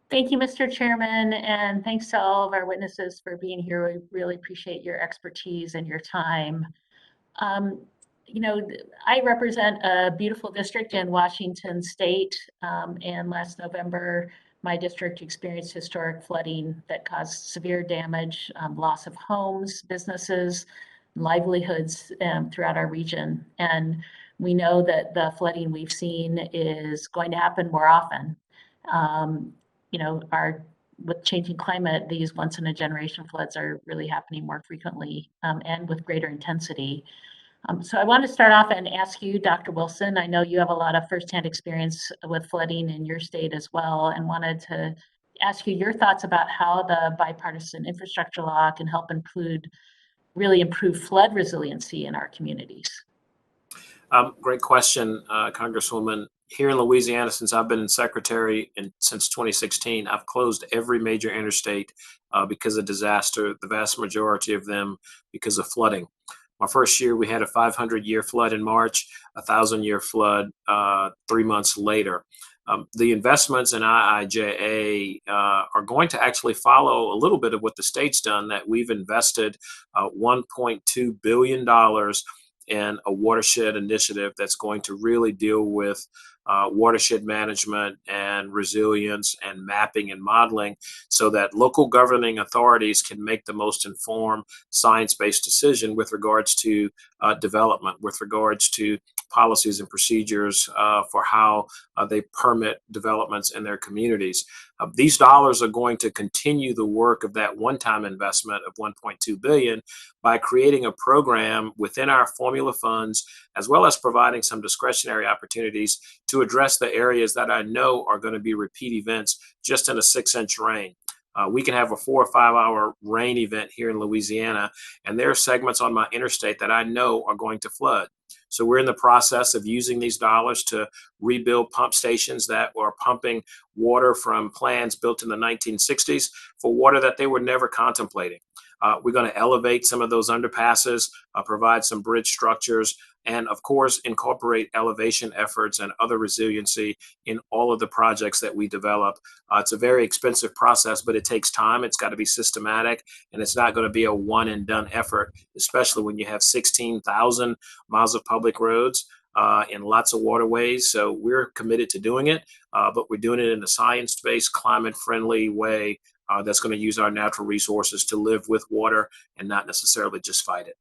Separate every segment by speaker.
Speaker 1: Thank you, Mr. Chairman, and thanks to all of our witnesses for being here. We really appreciate your expertise and your time. Um, you know, I represent a beautiful district in Washington State, and last November, my district experienced historic flooding that caused severe damage, loss of homes, businesses, livelihoods throughout our region. And we know that the flooding we've seen is going to happen more often. Um, our with changing climate, these once in a generation floods are really happening more frequently and with greater intensity. So I want to start off and ask you, Dr. Wilson, I know you have a lot of firsthand experience with flooding in your state as well, and wanted to ask you your thoughts about how the bipartisan infrastructure law can help really improve flood resiliency in our communities.
Speaker 2: Great question, Congresswoman. Here in Louisiana, since I've been secretary since 2016, I've closed every major interstate because of disaster, the vast majority of them because of flooding. My first year, we had a 500-year flood in March, a 1,000-year flood 3 months later. The investments in IIJA are going to actually follow a little bit of what the state's done, that we've invested $1.2 billion in a watershed initiative that's going to really deal with watershed management and resilience and mapping and modeling, so that local governing authorities can make the most informed science-based decision with regards to development, with regards to policies and procedures for how they permit developments in their communities. These dollars are going to continue the work of that one-time investment of $1.2 billion by creating a program within our formula funds, as well as providing some discretionary opportunities to address the areas that I know are going to be repeat events just in a 6-inch rain. We can have a 4 or 5 hour rain event here in Louisiana, and there are segments on my interstate that I know are going to flood. So we're in the process of using these dollars to rebuild pump stations that were pumping water from plants built in the 1960s for water that they were never contemplating. We're going to elevate some of those underpasses, provide some bridge structures, and of course, incorporate elevation efforts and other resiliency in all of the projects that we develop. It's a very expensive process, but it takes time. It's got to be systematic, and it's not going to be a one and done effort, especially when you have 16,000 miles of public roads and lots of waterways. So we're committed to doing it, but we're doing it in a science-based, climate-friendly way that's going to use our natural resources to live with water and not necessarily just fight it.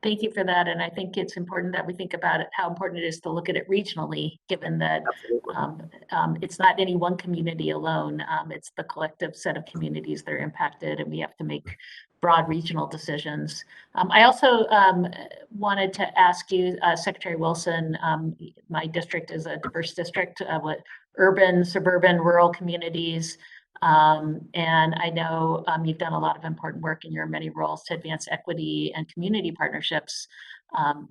Speaker 1: Thank you for that. And I think it's important that we think about it, how important it is to look at it regionally, given that it's not any one community alone. It's the collective set of communities that are impacted, and we have to make broad regional decisions. I also wanted to ask you, Secretary Wilson, my district is a diverse district with urban, suburban, rural communities. And I know you've done a lot of important work in your many roles to advance equity and community partnerships.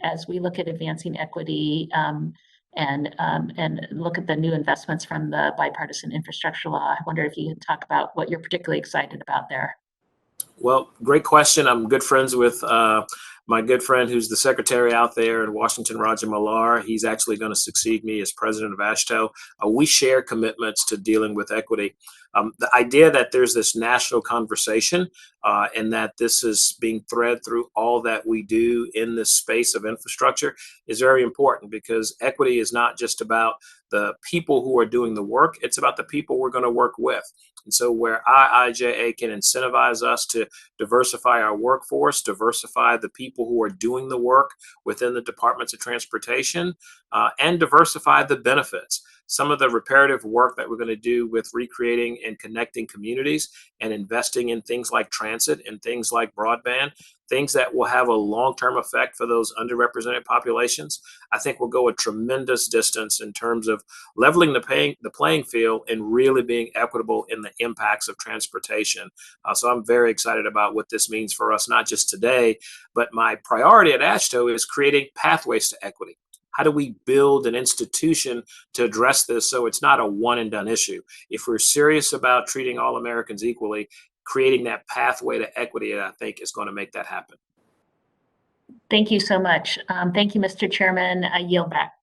Speaker 1: As we look at advancing equity and look at the new investments from the bipartisan infrastructure law, I wonder if you can talk about what you're particularly excited about there.
Speaker 2: Well, great question. I'm good friends with my good friend who's the secretary out there in Washington, Roger Millar. He's actually going to succeed me as president of AASHTO. We share commitments to dealing with equity. The idea that there's this national conversation and that this is being thread through all that we do in this space of infrastructure is very important, because equity is not just about the people who are doing the work, it's about the people we're going to work with. And so where IIJA can incentivize us to diversify our workforce, diversify the people who are doing the work within the departments of transportation, and diversify the benefits. Some of the reparative work that we're going to do with recreating and connecting communities and investing in things like transit and things like broadband, things that will have a long-term effect for those underrepresented populations, I think will go a tremendous distance in terms of leveling the playing field and really being equitable in the impacts of transportation. So I'm very excited about what this means for us, not just today, but my priority at AASHTO is creating pathways to equity. How do we build an institution to address this so it's not a one and done issue? If we're serious about treating all Americans equally, creating that pathway to equity, I think, is going to make that happen.
Speaker 1: Thank you so much. Thank you, Mr. Chairman. I yield back.